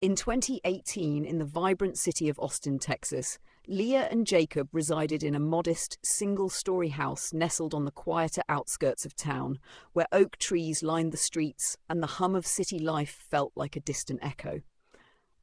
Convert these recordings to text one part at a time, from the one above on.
In 2018, in the vibrant city of Austin, Texas, Leah and Jacob resided in a modest, single-story house nestled on the quieter outskirts of town, where oak trees lined the streets and the hum of city life felt like a distant echo.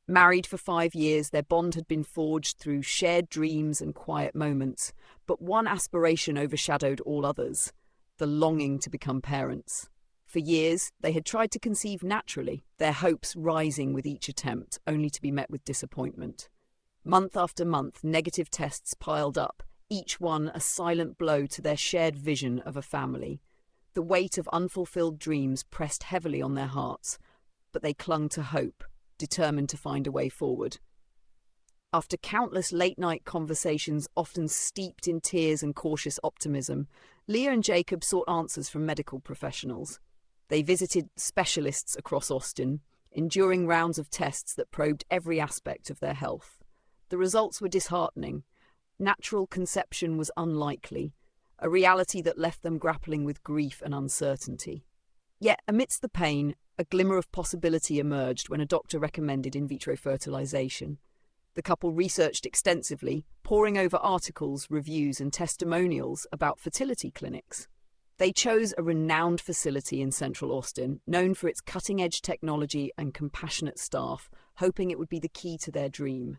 Married for 5 years, their bond had been forged through shared dreams and quiet moments, but one aspiration overshadowed all others: the longing to become parents. For years, they had tried to conceive naturally, their hopes rising with each attempt, only to be met with disappointment. Month after month, negative tests piled up, each one a silent blow to their shared vision of a family. The weight of unfulfilled dreams pressed heavily on their hearts, but they clung to hope, determined to find a way forward. After countless late-night conversations, often steeped in tears and cautious optimism, Leah and Jacob sought answers from medical professionals. They visited specialists across Austin, enduring rounds of tests that probed every aspect of their health. The results were disheartening. Natural conception was unlikely, a reality that left them grappling with grief and uncertainty. Yet, amidst the pain, a glimmer of possibility emerged when a doctor recommended in vitro fertilization. The couple researched extensively, poring over articles, reviews, and testimonials about fertility clinics. They chose a renowned facility in central Austin, known for its cutting-edge technology and compassionate staff, hoping it would be the key to their dream.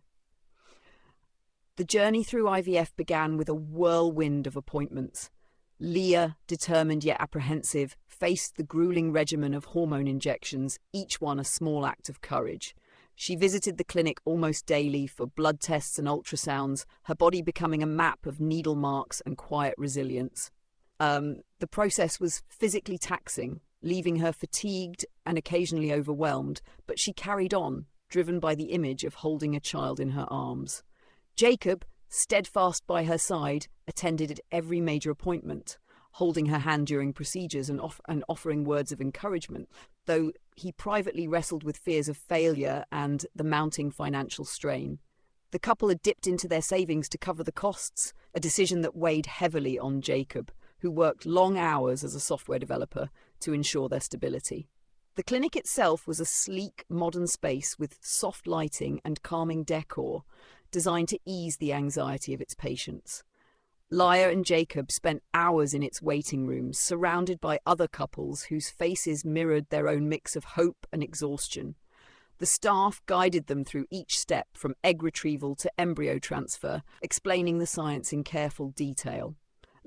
The journey through IVF began with a whirlwind of appointments. Leah, determined yet apprehensive, faced the grueling regimen of hormone injections, each one a small act of courage. She visited the clinic almost daily for blood tests and ultrasounds, her body becoming a map of needle marks and quiet resilience. The process was physically taxing, leaving her fatigued and occasionally overwhelmed, but she carried on, driven by the image of holding a child in her arms. Jacob, steadfast by her side, attended at every major appointment, holding her hand during procedures and offering words of encouragement, though he privately wrestled with fears of failure and the mounting financial strain. The couple had dipped into their savings to cover the costs, a decision that weighed heavily on Jacob, who worked long hours as a software developer to ensure their stability. The clinic itself was a sleek, modern space with soft lighting and calming decor, designed to ease the anxiety of its patients. Leah and Jacob spent hours in its waiting rooms, surrounded by other couples whose faces mirrored their own mix of hope and exhaustion. The staff guided them through each step, from egg retrieval to embryo transfer, explaining the science in careful detail.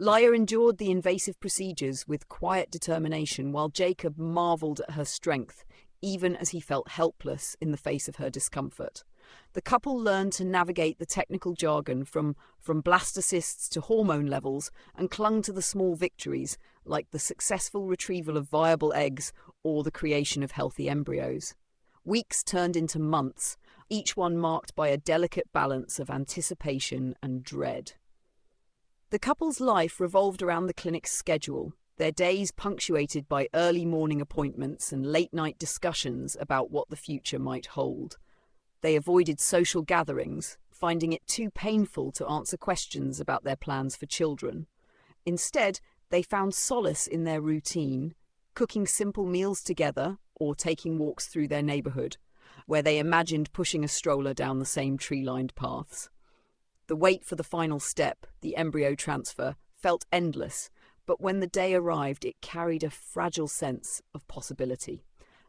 Leah endured the invasive procedures with quiet determination, while Jacob marveled at her strength, even as he felt helpless in the face of her discomfort. The couple learned to navigate the technical jargon from blastocysts to hormone levels and clung to the small victories, like the successful retrieval of viable eggs or the creation of healthy embryos. Weeks turned into months, each one marked by a delicate balance of anticipation and dread. The couple's life revolved around the clinic's schedule, their days punctuated by early morning appointments and late-night discussions about what the future might hold. They avoided social gatherings, finding it too painful to answer questions about their plans for children. Instead, they found solace in their routine, cooking simple meals together or taking walks through their neighborhood, where they imagined pushing a stroller down the same tree-lined paths. The wait for the final step, the embryo transfer, felt endless, but when the day arrived, it carried a fragile sense of possibility.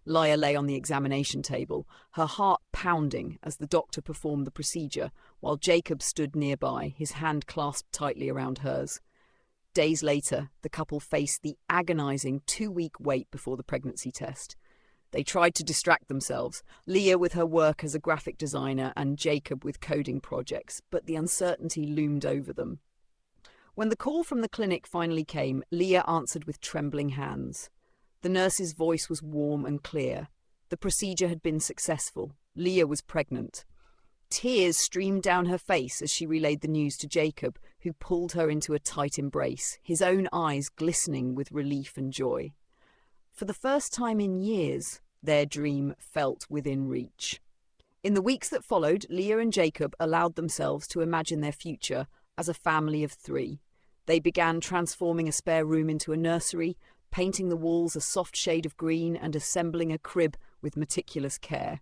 Leah lay on the examination table, her heart pounding as the doctor performed the procedure, while Jacob stood nearby, his hand clasped tightly around hers. Days later, the couple faced the agonizing 2-week wait before the pregnancy test. They tried to distract themselves, Leah with her work as a graphic designer and Jacob with coding projects, but the uncertainty loomed over them. When the call from the clinic finally came, Leah answered with trembling hands. The nurse's voice was warm and clear. The procedure had been successful. Leah was pregnant. Tears streamed down her face as she relayed the news to Jacob, who pulled her into a tight embrace, his own eyes glistening with relief and joy. For the first time in years, their dream felt within reach. In the weeks that followed, Leah and Jacob allowed themselves to imagine their future as a family of 3. They began transforming a spare room into a nursery, painting the walls a soft shade of green and assembling a crib with meticulous care.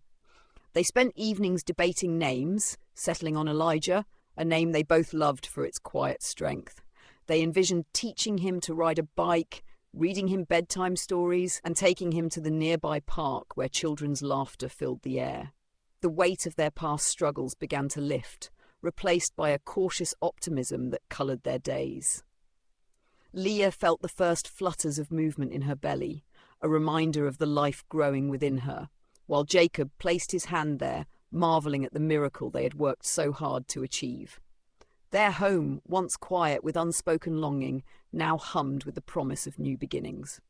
They spent evenings debating names, settling on Elijah, a name they both loved for its quiet strength. They envisioned teaching him to ride a bike, reading him bedtime stories, and taking him to the nearby park where children's laughter filled the air. The weight of their past struggles began to lift, replaced by a cautious optimism that coloured their days. Leah felt the first flutters of movement in her belly, a reminder of the life growing within her, while Jacob placed his hand there, marvelling at the miracle they had worked so hard to achieve. Their home, once quiet with unspoken longing, now hummed with the promise of new beginnings.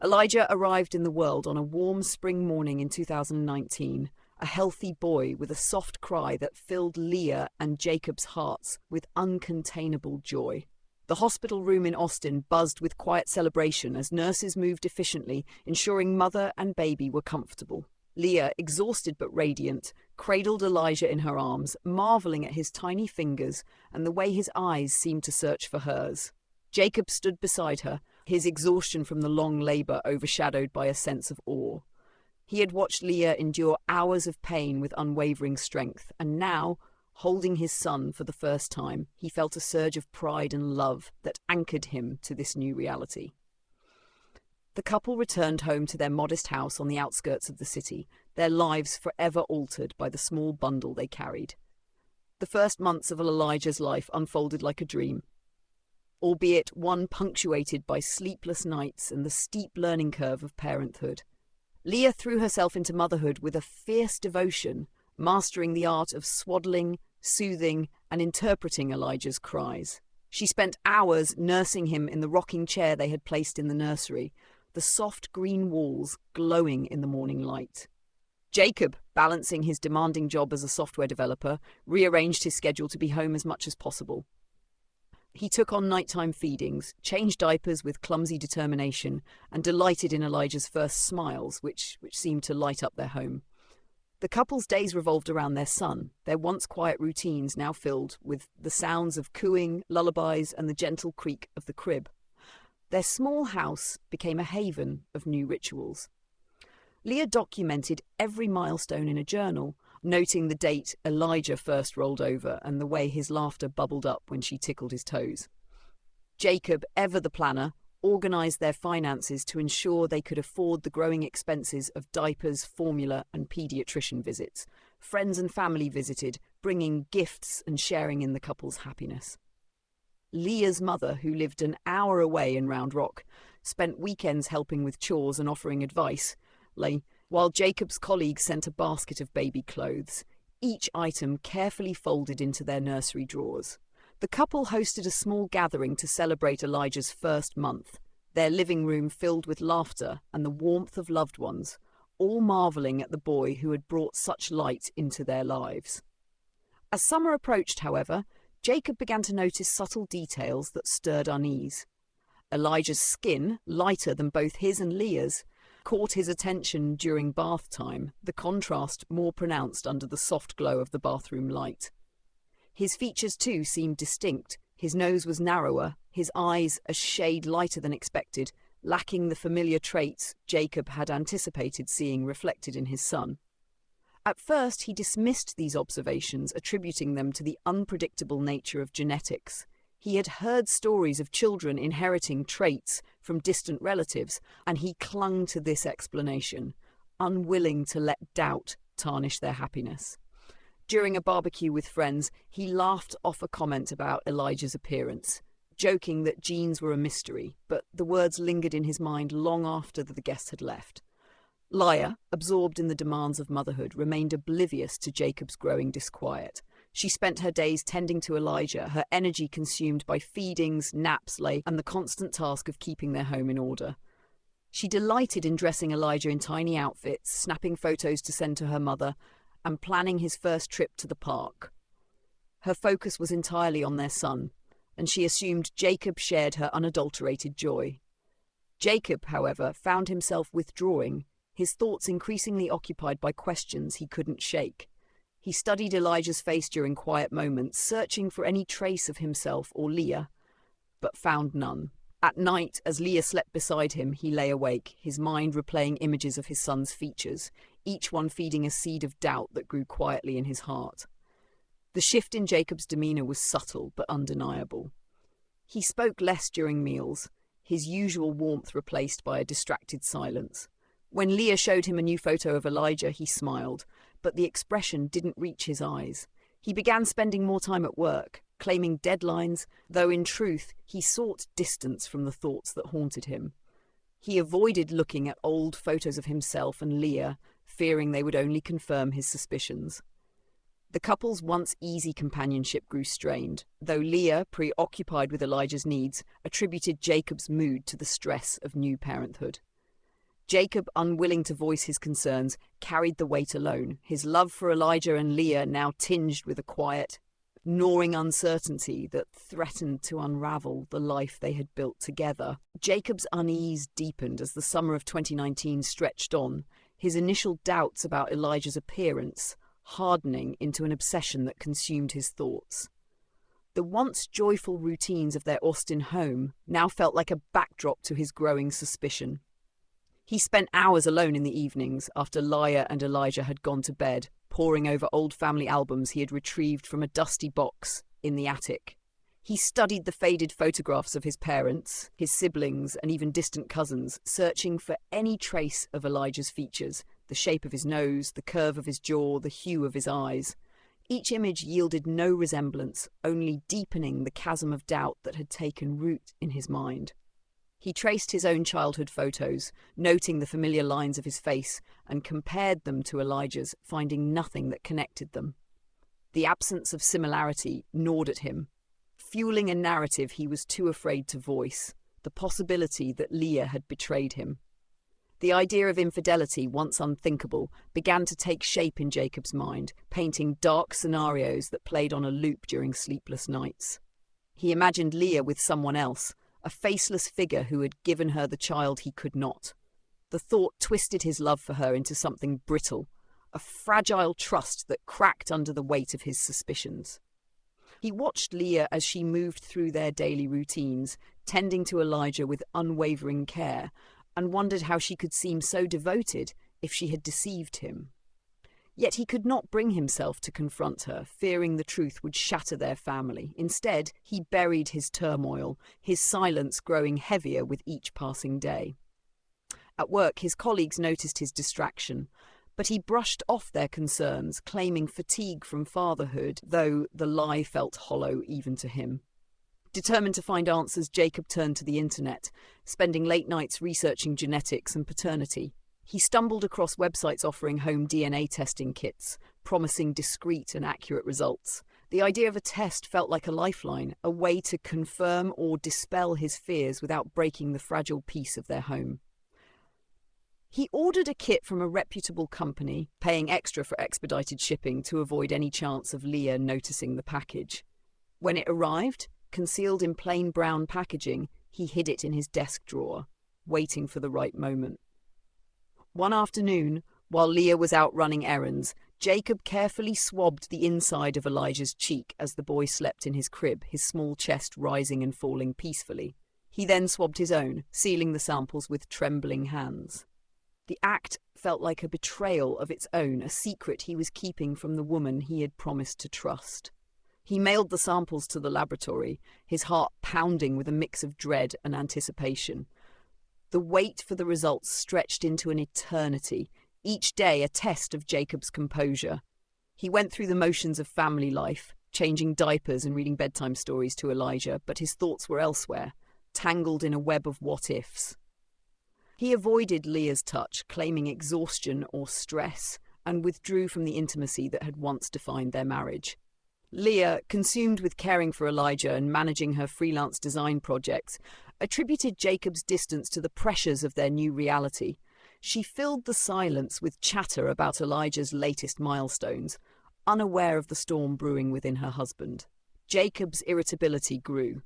Elijah arrived in the world on a warm spring morning in 2019, a healthy boy with a soft cry that filled Leah and Jacob's hearts with uncontainable joy. The hospital room in Austin buzzed with quiet celebration as nurses moved efficiently, ensuring mother and baby were comfortable. Leah, exhausted but radiant, cradled Elijah in her arms, marveling at his tiny fingers and the way his eyes seemed to search for hers. Jacob stood beside her, his exhaustion from the long labour overshadowed by a sense of awe. He had watched Leah endure hours of pain with unwavering strength, and now, holding his son for the first time, he felt a surge of pride and love that anchored him to this new reality. The couple returned home to their modest house on the outskirts of the city, their lives forever altered by the small bundle they carried. The first months of Elijah's life unfolded like a dream, albeit one punctuated by sleepless nights and the steep learning curve of parenthood. Leah threw herself into motherhood with a fierce devotion, mastering the art of swaddling, soothing, and interpreting Elijah's cries. She spent hours nursing him in the rocking chair they had placed in the nursery, the soft green walls glowing in the morning light. Jacob, balancing his demanding job as a software developer, rearranged his schedule to be home as much as possible. He took on nighttime feedings, changed diapers with clumsy determination, and delighted in Elijah's first smiles, which seemed to light up their home. The couple's days revolved around their son, their once quiet routines now filled with the sounds of cooing, lullabies, and the gentle creak of the crib. Their small house became a haven of new rituals. Leah documented every milestone in a journal, noting the date Elijah first rolled over and the way his laughter bubbled up when she tickled his toes. Jacob, ever the planner, organised their finances to ensure they could afford the growing expenses of diapers, formula, and paediatrician visits. Friends and family visited, bringing gifts and sharing in the couple's happiness. Leah's mother, who lived an hour away in Round Rock, spent weekends helping with chores and offering advice, while Jacob's colleagues sent a basket of baby clothes, each item carefully folded into their nursery drawers. The couple hosted a small gathering to celebrate Elijah's first month, their living room filled with laughter and the warmth of loved ones, all marvelling at the boy who had brought such light into their lives. As summer approached, however, Jacob began to notice subtle details that stirred unease. Elijah's skin, lighter than both his and Leah's, caught his attention during bath time, the contrast more pronounced under the soft glow of the bathroom light. His features too seemed distinct. His nose was narrower, his eyes a shade lighter than expected, lacking the familiar traits Jacob had anticipated seeing reflected in his son. At first, he dismissed these observations, attributing them to the unpredictable nature of genetics. He had heard stories of children inheriting traits from distant relatives, and he clung to this explanation, unwilling to let doubt tarnish their happiness. During a barbecue with friends, he laughed off a comment about Elijah's appearance, joking that genes were a mystery, but the words lingered in his mind long after the guests had left. Leah, absorbed in the demands of motherhood, remained oblivious to Jacob's growing disquiet. She spent her days tending to Elijah, her energy consumed by feedings, naps, and the constant task of keeping their home in order. She delighted in dressing Elijah in tiny outfits, snapping photos to send to her mother, and planning his first trip to the park. Her focus was entirely on their son, and she assumed Jacob shared her unadulterated joy. Jacob, however, found himself withdrawing, his thoughts increasingly occupied by questions he couldn't shake. He studied Elijah's face during quiet moments, searching for any trace of himself or Leah, but found none. At night, as Leah slept beside him, he lay awake, his mind replaying images of his son's features, each one feeding a seed of doubt that grew quietly in his heart. The shift in Jacob's demeanor was subtle but undeniable. He spoke less during meals, his usual warmth replaced by a distracted silence. When Leah showed him a new photo of Elijah, he smiled, but the expression didn't reach his eyes. He began spending more time at work, claiming deadlines, though in truth he sought distance from the thoughts that haunted him. He avoided looking at old photos of himself and Leah, fearing they would only confirm his suspicions. The couple's once easy companionship grew strained, though Leah, preoccupied with Elijah's needs, attributed Jacob's mood to the stress of new parenthood. Jacob, unwilling to voice his concerns, carried the weight alone, his love for Elijah and Leah now tinged with a quiet, gnawing uncertainty that threatened to unravel the life they had built together. Jacob's unease deepened as the summer of 2019 stretched on, his initial doubts about Elijah's appearance hardening into an obsession that consumed his thoughts. The once joyful routines of their Austin home now felt like a backdrop to his growing suspicion. He spent hours alone in the evenings after Leah and Elijah had gone to bed, poring over old family albums he had retrieved from a dusty box in the attic. He studied the faded photographs of his parents, his siblings, and even distant cousins, searching for any trace of Elijah's features, the shape of his nose, the curve of his jaw, the hue of his eyes. Each image yielded no resemblance, only deepening the chasm of doubt that had taken root in his mind. He traced his own childhood photos, noting the familiar lines of his face, and compared them to Elijah's, finding nothing that connected them. The absence of similarity gnawed at him, fueling a narrative he was too afraid to voice, the possibility that Leah had betrayed him. The idea of infidelity, once unthinkable, began to take shape in Jacob's mind, painting dark scenarios that played on a loop during sleepless nights. He imagined Leah with someone else, a faceless figure who had given her the child he could not. The thought twisted his love for her into something brittle, a fragile trust that cracked under the weight of his suspicions. He watched Leah as she moved through their daily routines, tending to Elijah with unwavering care, and wondered how she could seem so devoted if she had deceived him. Yet he could not bring himself to confront her, fearing the truth would shatter their family. Instead, he buried his turmoil, his silence growing heavier with each passing day. At work, his colleagues noticed his distraction, but he brushed off their concerns, claiming fatigue from fatherhood, though the lie felt hollow even to him. Determined to find answers, Jacob turned to the internet, spending late nights researching genetics and paternity. He stumbled across websites offering home DNA testing kits, promising discreet and accurate results. The idea of a test felt like a lifeline, a way to confirm or dispel his fears without breaking the fragile peace of their home. He ordered a kit from a reputable company, paying extra for expedited shipping to avoid any chance of Leah noticing the package. When it arrived, concealed in plain brown packaging, he hid it in his desk drawer, waiting for the right moment. One afternoon, while Leah was out running errands, Jacob carefully swabbed the inside of Elijah's cheek as the boy slept in his crib, his small chest rising and falling peacefully. He then swabbed his own, sealing the samples with trembling hands. The act felt like a betrayal of its own, a secret he was keeping from the woman he had promised to trust. He mailed the samples to the laboratory, his heart pounding with a mix of dread and anticipation. The wait for the results stretched into an eternity, each day a test of Jacob's composure. He went through the motions of family life, changing diapers and reading bedtime stories to Elijah, but his thoughts were elsewhere, tangled in a web of what-ifs. He avoided Leah's touch, claiming exhaustion or stress, and withdrew from the intimacy that had once defined their marriage. Leah, consumed with caring for Elijah and managing her freelance design projects, attributed Jacob's distance to the pressures of their new reality. She filled the silence with chatter about Elijah's latest milestones, unaware of the storm brewing within her husband. Jacob's irritability grew,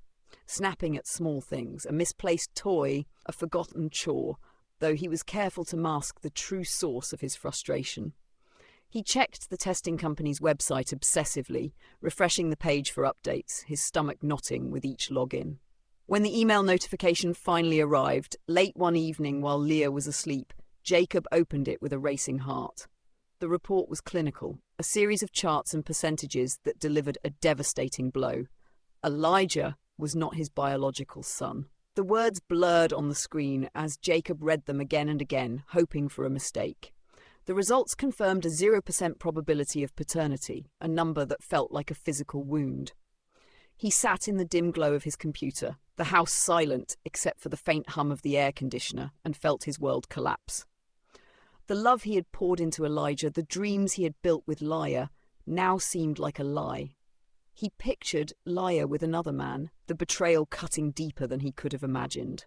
snapping at small things, a misplaced toy, a forgotten chore, though he was careful to mask the true source of his frustration. He checked the testing company's website obsessively, refreshing the page for updates, his stomach knotting with each login. When the email notification finally arrived, late one evening while Leah was asleep, Jacob opened it with a racing heart. The report was clinical, a series of charts and percentages that delivered a devastating blow. Elijah was not his biological son. The words blurred on the screen as Jacob read them again and again, hoping for a mistake. The results confirmed a 0% probability of paternity, a number that felt like a physical wound. He sat in the dim glow of his computer, the house silent except for the faint hum of the air conditioner, and felt his world collapse. The love he had poured into Elijah, the dreams he had built with Leah, now seemed like a lie. He pictured Leah with another man, the betrayal cutting deeper than he could have imagined.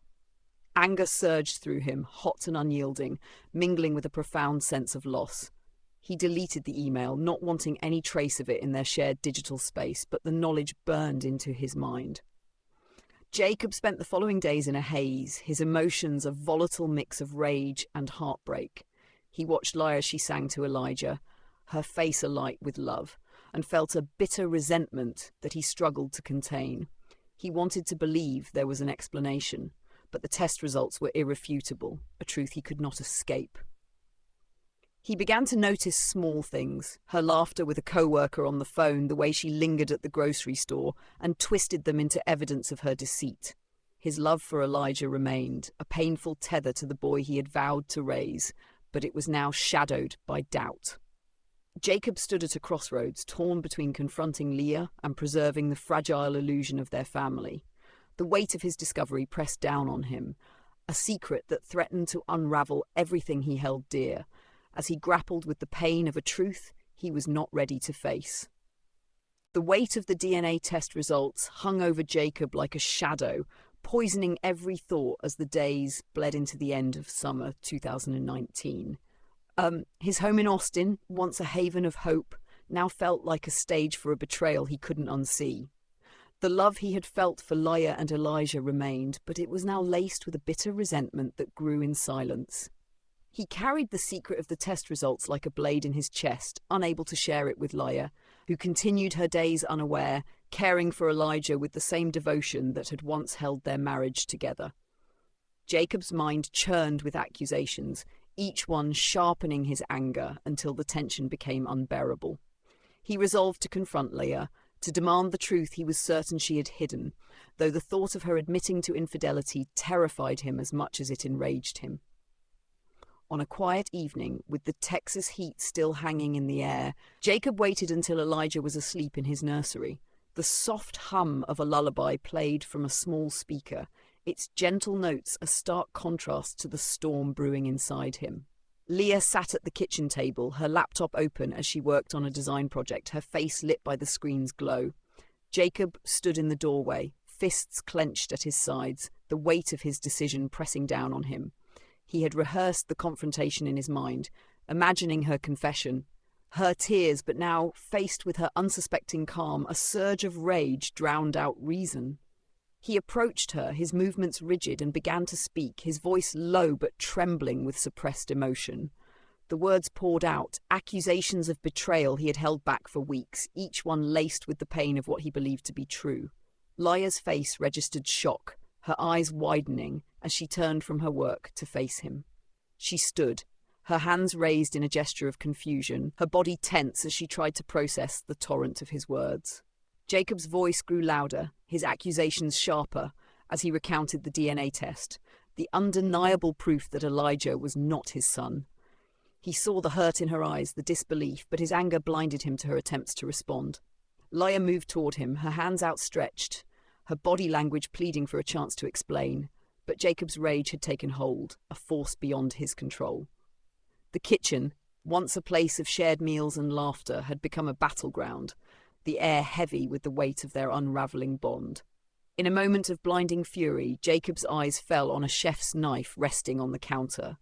Anger surged through him, hot and unyielding, mingling with a profound sense of loss. He deleted the email, not wanting any trace of it in their shared digital space, but the knowledge burned into his mind. Jacob spent the following days in a haze, his emotions a volatile mix of rage and heartbreak. He watched Leah as she sang to Elijah, her face alight with love, and felt a bitter resentment that he struggled to contain. He wanted to believe there was an explanation, but the test results were irrefutable, a truth he could not escape. He began to notice small things, her laughter with a co-worker on the phone, the way she lingered at the grocery store, and twisted them into evidence of her deceit. His love for Elijah remained, a painful tether to the boy he had vowed to raise, but it was now shadowed by doubt. Jacob stood at a crossroads, torn between confronting Leah and preserving the fragile illusion of their family. The weight of his discovery pressed down on him, a secret that threatened to unravel everything he held dear, as he grappled with the pain of a truth he was not ready to face. The weight of the DNA test results hung over Jacob like a shadow, poisoning every thought as the days bled into the end of summer 2019. His home in Austin, once a haven of hope, now felt like a stage for a betrayal he couldn't unsee. The love he had felt for Leah and Elijah remained, but it was now laced with a bitter resentment that grew in silence. He carried the secret of the test results like a blade in his chest, unable to share it with Leah, who continued her days unaware, caring for Elijah with the same devotion that had once held their marriage together. Jacob's mind churned with accusations, each one sharpening his anger until the tension became unbearable. He resolved to confront Leah, to demand the truth he was certain she had hidden, though the thought of her admitting to infidelity terrified him as much as it enraged him. On a quiet evening, with the Texas heat still hanging in the air, Jacob waited until Elijah was asleep in his nursery. The soft hum of a lullaby played from a small speaker, its gentle notes a stark contrast to the storm brewing inside him. Leah sat at the kitchen table, her laptop open as she worked on a design project, her face lit by the screen's glow. Jacob stood in the doorway, fists clenched at his sides, the weight of his decision pressing down on him. He had rehearsed the confrontation in his mind, imagining her confession, her tears, but now, faced with her unsuspecting calm, a surge of rage drowned out reason. He approached her, his movements rigid, and began to speak, his voice low but trembling with suppressed emotion. The words poured out, accusations of betrayal he had held back for weeks, each one laced with the pain of what he believed to be true. Leah's face registered shock, her eyes widening as she turned from her work to face him. She stood, her hands raised in a gesture of confusion, her body tense as she tried to process the torrent of his words. Jacob's voice grew louder, his accusations sharper, as he recounted the DNA test, the undeniable proof that Elijah was not his son. He saw the hurt in her eyes, the disbelief, but his anger blinded him to her attempts to respond. Leah moved toward him, her hands outstretched, her body language pleading for a chance to explain, but Jacob's rage had taken hold, a force beyond his control. The kitchen, once a place of shared meals and laughter, had become a battleground, the air heavy with the weight of their unravelling bond. In a moment of blinding fury, Jacob's eyes fell on a chef's knife resting on the counter,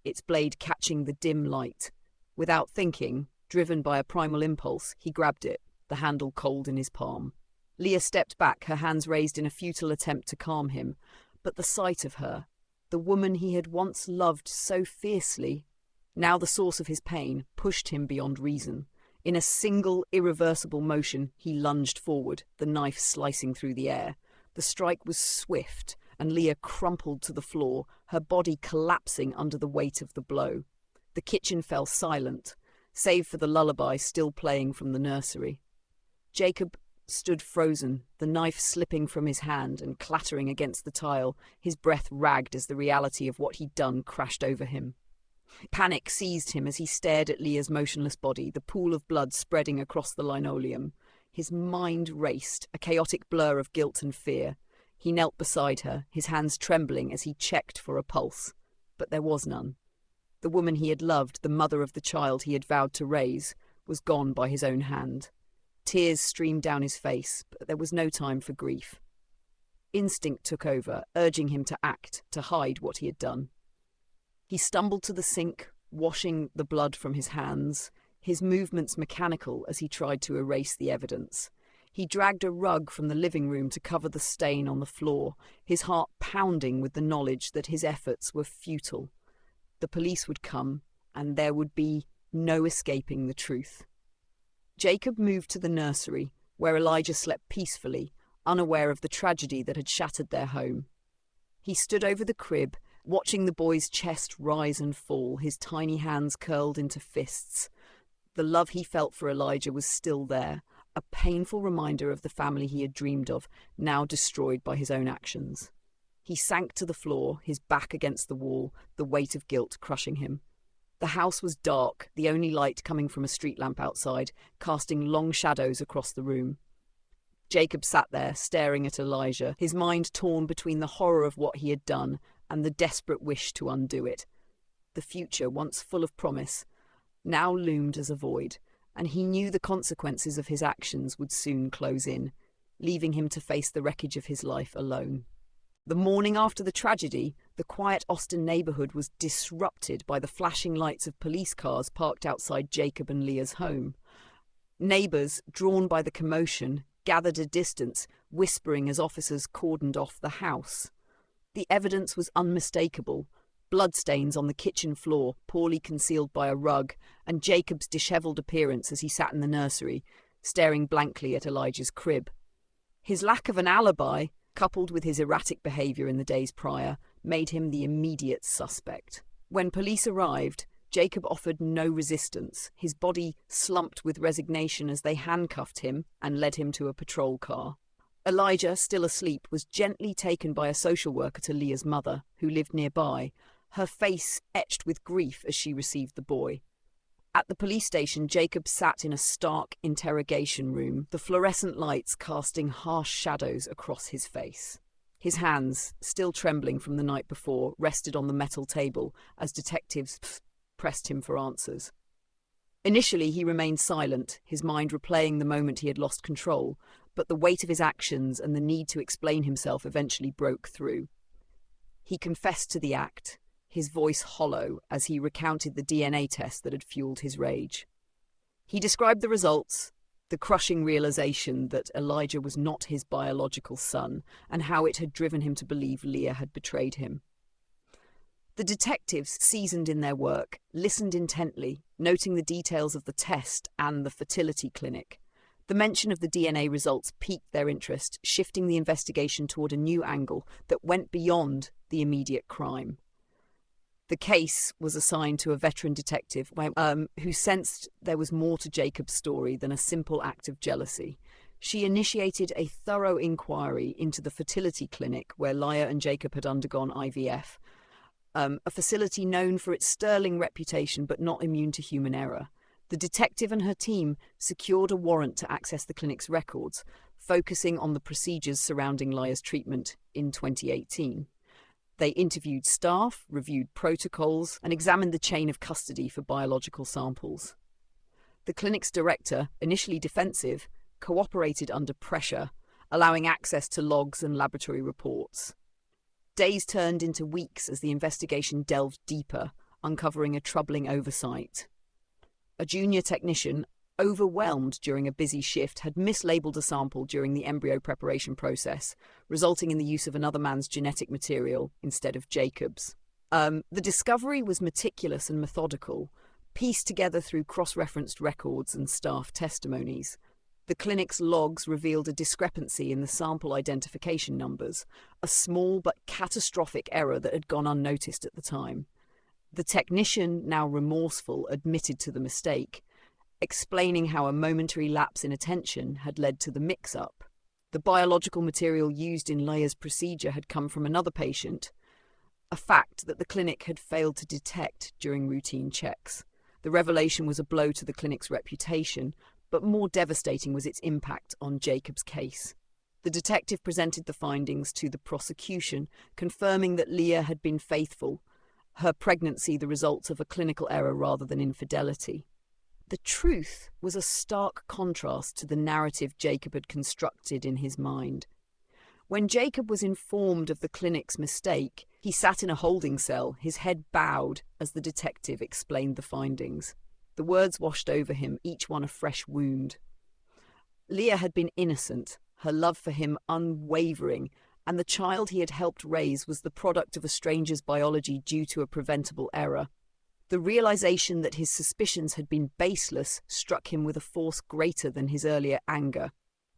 its blade catching the dim light. Without thinking, driven by a primal impulse, he grabbed it, the handle cold in his palm. Leah stepped back, her hands raised in a futile attempt to calm him, but the sight of her, the woman he had once loved so fiercely, now the source of his pain, pushed him beyond reason. In a single, irreversible motion, he lunged forward, the knife slicing through the air. The strike was swift, and Leah crumpled to the floor, her body collapsing under the weight of the blow. The kitchen fell silent, save for the lullaby still playing from the nursery. Jacob stood frozen, the knife slipping from his hand and clattering against the tile, his breath ragged as the reality of what he'd done crashed over him. Panic seized him as he stared at Leah's motionless body, the pool of blood spreading across the linoleum. His mind raced, a chaotic blur of guilt and fear. He knelt beside her, his hands trembling as he checked for a pulse. But there was none. The woman he had loved, the mother of the child he had vowed to raise, was gone by his own hand. Tears streamed down his face, but there was no time for grief. Instinct took over, urging him to act, to hide what he had done. He stumbled to the sink, washing the blood from his hands, his movements mechanical as he tried to erase the evidence. He dragged a rug from the living room to cover the stain on the floor, his heart pounding with the knowledge that his efforts were futile. The police would come, and there would be no escaping the truth. Jacob moved to the nursery, where Elijah slept peacefully, unaware of the tragedy that had shattered their home. He stood over the crib, watching the boy's chest rise and fall, his tiny hands curled into fists. The love he felt for Elijah was still there, a painful reminder of the family he had dreamed of, now destroyed by his own actions. He sank to the floor, his back against the wall, the weight of guilt crushing him. The house was dark, the only light coming from a street lamp outside, casting long shadows across the room. Jacob sat there, staring at Elijah, his mind torn between the horror of what he had done and the desperate wish to undo it. The future, once full of promise, now loomed as a void, and he knew the consequences of his actions would soon close in, leaving him to face the wreckage of his life alone. The morning after the tragedy, the quiet Austin neighborhood was disrupted by the flashing lights of police cars parked outside Jacob and Leah's home. Neighbors, drawn by the commotion, gathered a distance, whispering as officers cordoned off the house. The evidence was unmistakable. Bloodstains on the kitchen floor, poorly concealed by a rug, and Jacob's dishevelled appearance as he sat in the nursery, staring blankly at Elijah's crib. His lack of an alibi, coupled with his erratic behaviour in the days prior, made him the immediate suspect. When police arrived, Jacob offered no resistance. His body slumped with resignation as they handcuffed him and led him to a patrol car. Elijah, still asleep, was gently taken by a social worker to Leah's mother, who lived nearby, her face etched with grief as she received the boy. At the police station, Jacob sat in a stark interrogation room, the fluorescent lights casting harsh shadows across his face. His hands, still trembling from the night before, rested on the metal table as detectives pressed him for answers. Initially, he remained silent, his mind replaying the moment he had lost control, but the weight of his actions and the need to explain himself eventually broke through. He confessed to the act, his voice hollow as he recounted the DNA test that had fueled his rage. He described the results, the crushing realization that Elijah was not his biological son, and how it had driven him to believe Leah had betrayed him. The detectives, seasoned in their work, listened intently, noting the details of the test and the fertility clinic. The mention of the DNA results piqued their interest, shifting the investigation toward a new angle that went beyond the immediate crime. The case was assigned to a veteran detective who sensed there was more to Jacob's story than a simple act of jealousy. She initiated a thorough inquiry into the fertility clinic where Leah and Jacob had undergone IVF, a facility known for its sterling reputation but not immune to human error. The detective and her team secured a warrant to access the clinic's records, focusing on the procedures surrounding Leah's treatment in 2018. They interviewed staff, reviewed protocols, and examined the chain of custody for biological samples. The clinic's director, initially defensive, cooperated under pressure, allowing access to logs and laboratory reports. Days turned into weeks as the investigation delved deeper, uncovering a troubling oversight. A junior technician, overwhelmed during a busy shift, had mislabeled a sample during the embryo preparation process, resulting in the use of another man's genetic material instead of Jacob's. The discovery was meticulous and methodical, pieced together through cross-referenced records and staff testimonies. The clinic's logs revealed a discrepancy in the sample identification numbers, a small but catastrophic error that had gone unnoticed at the time. The technician, now remorseful, admitted to the mistake, explaining how a momentary lapse in attention had led to the mix-up. The biological material used in Leah's procedure had come from another patient, a fact that the clinic had failed to detect during routine checks. The revelation was a blow to the clinic's reputation, but more devastating was its impact on Jacob's case. The detective presented the findings to the prosecution, confirming that Leah had been faithful, her pregnancy the result of a clinical error rather than infidelity. The truth was a stark contrast to the narrative Jacob had constructed in his mind. When Jacob was informed of the clinic's mistake, he sat in a holding cell, his head bowed as the detective explained the findings. The words washed over him, each one a fresh wound. Leah had been innocent, her love for him unwavering, and the child he had helped raise was the product of a stranger's biology due to a preventable error. The realization that his suspicions had been baseless struck him with a force greater than his earlier anger.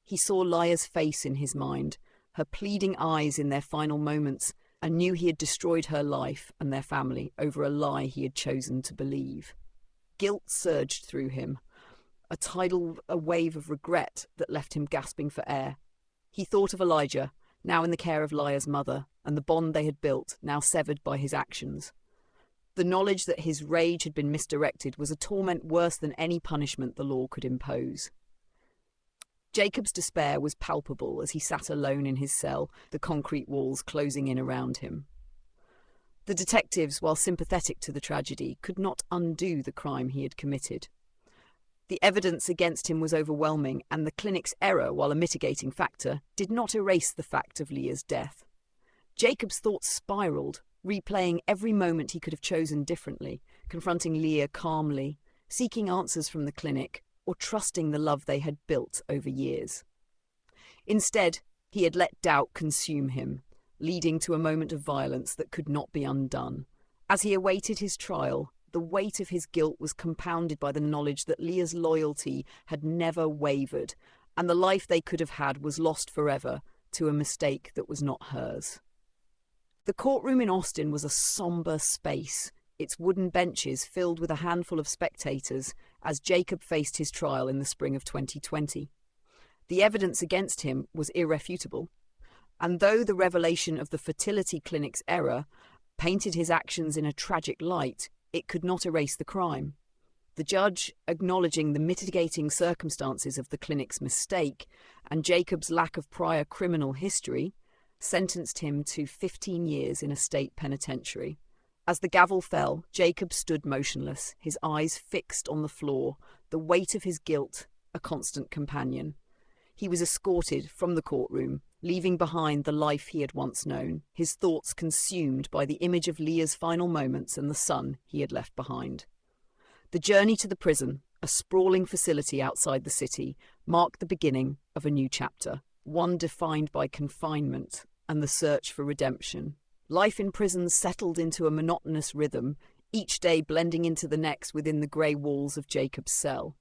He saw Leah's face in his mind, her pleading eyes in their final moments, and knew he had destroyed her life and their family over a lie he had chosen to believe. Guilt surged through him, a wave of regret that left him gasping for air. He thought of Elijah, now in the care of Leah's mother, and the bond they had built, now severed by his actions. The knowledge that his rage had been misdirected was a torment worse than any punishment the law could impose. Jacob's despair was palpable as he sat alone in his cell, the concrete walls closing in around him. The detectives, while sympathetic to the tragedy, could not undo the crime he had committed. The evidence against him was overwhelming, and the clinic's error, while a mitigating factor, did not erase the fact of Leah's death. Jacob's thoughts spiraled, replaying every moment he could have chosen differently, confronting Leah calmly, seeking answers from the clinic, or trusting the love they had built over years. Instead, he had let doubt consume him, leading to a moment of violence that could not be undone. As he awaited his trial, the weight of his guilt was compounded by the knowledge that Leah's loyalty had never wavered, and the life they could have had was lost forever to a mistake that was not hers. The courtroom in Austin was a somber space, its wooden benches filled with a handful of spectators as Jacob faced his trial in the spring of 2020. The evidence against him was irrefutable, and though the revelation of the fertility clinic's error painted his actions in a tragic light, it could not erase the crime. The judge, acknowledging the mitigating circumstances of the clinic's mistake and Jacob's lack of prior criminal history, sentenced him to 15 years in a state penitentiary. As the gavel fell, Jacob stood motionless, his eyes fixed on the floor, the weight of his guilt a constant companion. He was escorted from the courtroom, leaving behind the life he had once known, his thoughts consumed by the image of Leah's final moments and the son he had left behind. The journey to the prison, a sprawling facility outside the city, marked the beginning of a new chapter, one defined by confinement and the search for redemption. Life in prison settled into a monotonous rhythm, each day blending into the next within the grey walls of Jacob's cell.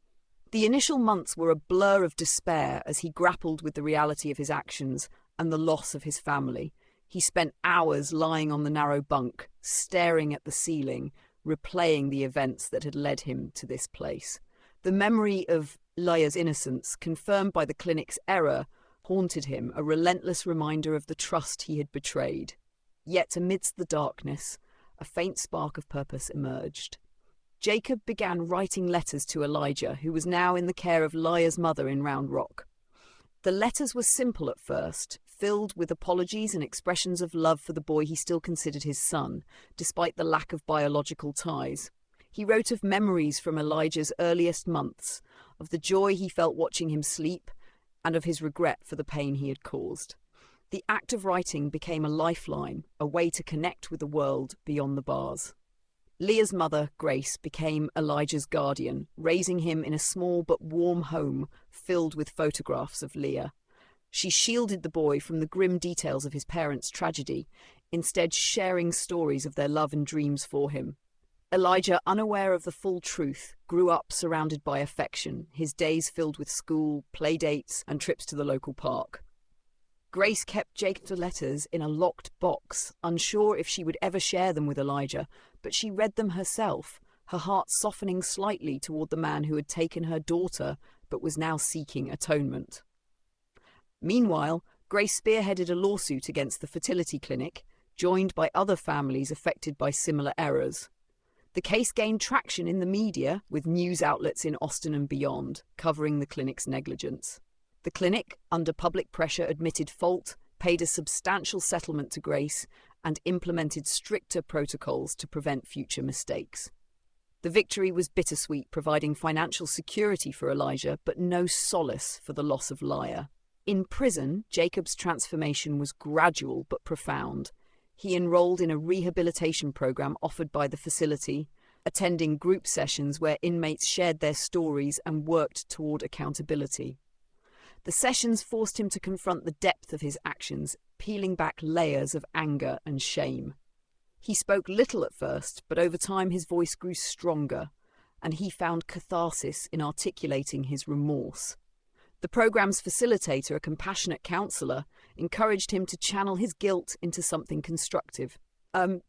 The initial months were a blur of despair as he grappled with the reality of his actions and the loss of his family. He spent hours lying on the narrow bunk, staring at the ceiling, replaying the events that had led him to this place. The memory of Leah's innocence, confirmed by the clinic's error, haunted him, a relentless reminder of the trust he had betrayed. Yet amidst the darkness, a faint spark of purpose emerged. Jacob began writing letters to Elijah, who was now in the care of Leah's mother in Round Rock. The letters were simple at first, filled with apologies and expressions of love for the boy he still considered his son, despite the lack of biological ties. He wrote of memories from Elijah's earliest months, of the joy he felt watching him sleep, and of his regret for the pain he had caused. The act of writing became a lifeline, a way to connect with the world beyond the bars. Leah's mother, Grace, became Elijah's guardian, raising him in a small but warm home filled with photographs of Leah. She shielded the boy from the grim details of his parents' tragedy, instead sharing stories of their love and dreams for him. Elijah, unaware of the full truth, grew up surrounded by affection, his days filled with school, play dates, and trips to the local park. Grace kept Jacob's letters in a locked box, unsure if she would ever share them with Elijah, but she read them herself, her heart softening slightly toward the man who had taken her daughter but was now seeking atonement. Meanwhile, Grace spearheaded a lawsuit against the fertility clinic, joined by other families affected by similar errors. The case gained traction in the media, with news outlets in Austin and beyond covering the clinic's negligence. The clinic, under public pressure, admitted fault, paid a substantial settlement to Grace, and implemented stricter protocols to prevent future mistakes. The victory was bittersweet, providing financial security for Elijah, but no solace for the loss of Leah. In prison, Jacob's transformation was gradual but profound. He enrolled in a rehabilitation program offered by the facility, attending group sessions where inmates shared their stories and worked toward accountability. The sessions forced him to confront the depth of his actions, peeling back layers of anger and shame. He spoke little at first, but over time his voice grew stronger, and he found catharsis in articulating his remorse. The program's facilitator, a compassionate counselor, encouraged him to channel his guilt into something constructive.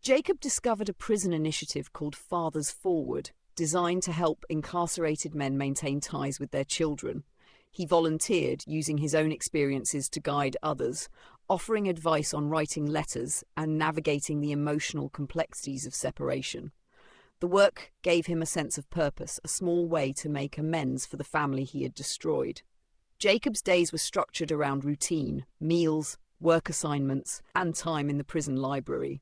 Jacob discovered a prison initiative called Fathers Forward, designed to help incarcerated men maintain ties with their children. He volunteered, using his own experiences to guide others, offering advice on writing letters and navigating the emotional complexities of separation. The work gave him a sense of purpose, a small way to make amends for the family he had destroyed. Jacob's days were structured around routine, meals, work assignments, and time in the prison library,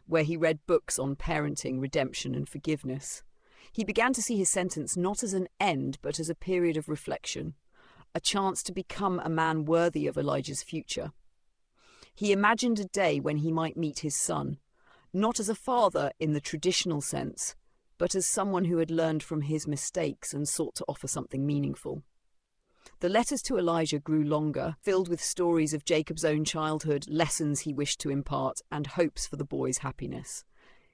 where he read books on parenting, redemption, and forgiveness. He began to see his sentence not as an end, but as a period of reflection, a chance to become a man worthy of Elijah's future. He imagined a day when he might meet his son, not as a father in the traditional sense, but as someone who had learned from his mistakes and sought to offer something meaningful. The letters to Elijah grew longer, filled with stories of Jacob's own childhood, lessons he wished to impart, and hopes for the boy's happiness.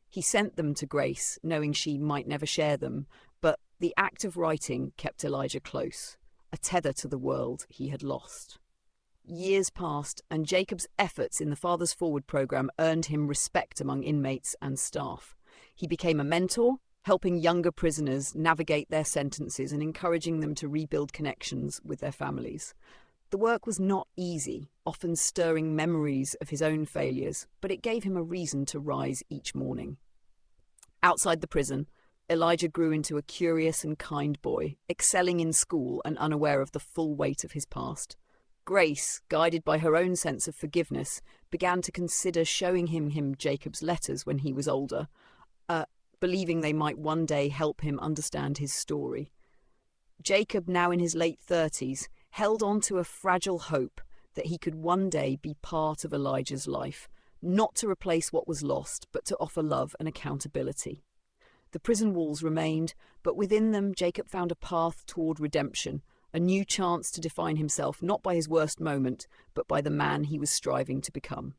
He sent them to Grace, knowing she might never share them, but the act of writing kept Elijah close, a tether to the world he had lost. Years passed, and Jacob's efforts in the Fathers Forward program earned him respect among inmates and staff. He became a mentor, helping younger prisoners navigate their sentences and encouraging them to rebuild connections with their families. The work was not easy, often stirring memories of his own failures, but it gave him a reason to rise each morning. Outside the prison, Elijah grew into a curious and kind boy, excelling in school and unaware of the full weight of his past. Grace, guided by her own sense of forgiveness, began to consider showing him Jacob's letters when he was older, believing they might one day help him understand his story. Jacob, now in his late 30s, held on to a fragile hope that he could one day be part of Elijah's life, not to replace what was lost, but to offer love and accountability. The prison walls remained, but within them Jacob found a path toward redemption, a new chance to define himself not by his worst moment, but by the man he was striving to become.